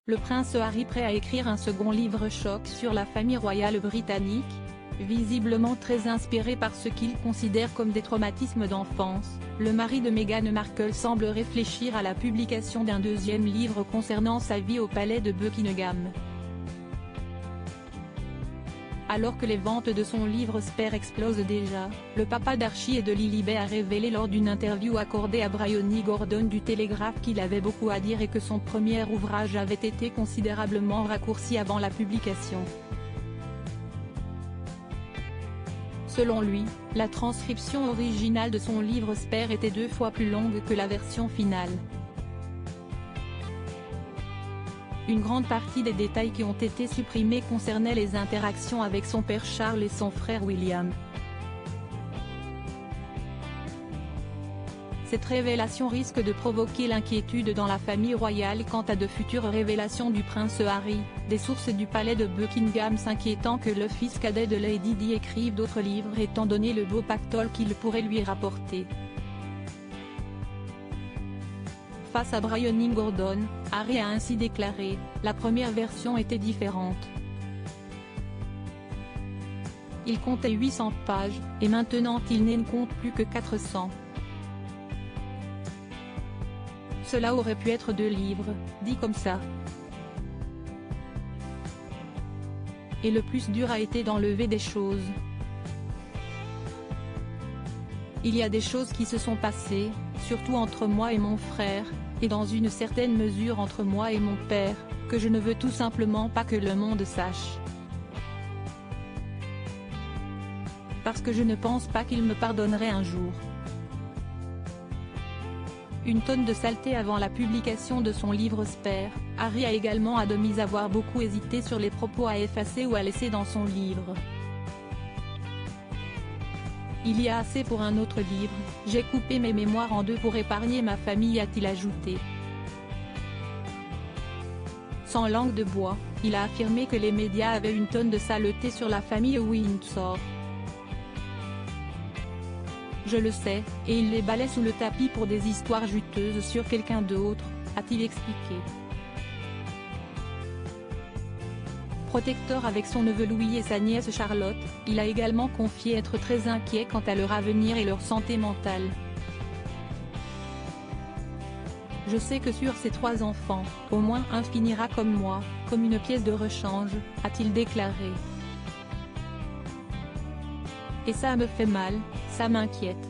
Le prince Harry prêt à écrire un second livre choc sur la famille royale britannique, visiblement très inspiré par ce qu'il considère comme des traumatismes d'enfance. Le mari de Meghan Markle semble réfléchir à la publication d'un deuxième livre concernant sa vie au palais de Buckingham. Alors que les ventes de son livre Spare explosent déjà, le papa d'Archie et de Lilibet a révélé lors d'une interview accordée à Bryony Gordon du Télégraphe qu'il avait beaucoup à dire et que son premier ouvrage avait été considérablement raccourci avant la publication. Selon lui, la transcription originale de son livre Spare était 2 fois plus longue que la version finale. Une grande partie des détails qui ont été supprimés concernaient les interactions avec son père Charles et son frère William. Cette révélation risque de provoquer l'inquiétude dans la famille royale quant à de futures révélations du prince Harry, des sources du palais de Buckingham s'inquiétant que le fils cadet de Lady Di écrive d'autres livres étant donné le beau pactole qu'il pourrait lui rapporter. Face à Bryony Gordon, Harry a ainsi déclaré « La première version était différente. Il comptait 800 pages, et maintenant il n'en compte plus que 400. Cela aurait pu être 2 livres, dit comme ça. Et le plus dur a été d'enlever des choses. Il y a des choses qui se sont passées, surtout entre moi et mon frère, et dans une certaine mesure entre moi et mon père, que je ne veux tout simplement pas que le monde sache. Parce que je ne pense pas qu'il me pardonnerait un jour. » Une tonne de saleté avant la publication de son livre Spare, Harry a également admis avoir beaucoup hésité sur les propos à effacer ou à laisser dans son livre. Il y a assez pour un autre livre, j'ai coupé mes mémoires en 2 pour épargner ma famille, a-t-il ajouté. Sans langue de bois, il a affirmé que les médias avaient une tonne de saleté sur la famille Windsor. Je le sais, et il les balaie sous le tapis pour des histoires juteuses sur quelqu'un d'autre, a-t-il expliqué. Protecteur avec son neveu Louis et sa nièce Charlotte, il a également confié être très inquiet quant à leur avenir et leur santé mentale. Je sais que sur ces 3 enfants, au moins un finira comme moi, comme une pièce de rechange, a-t-il déclaré. Et ça me fait mal, ça m'inquiète.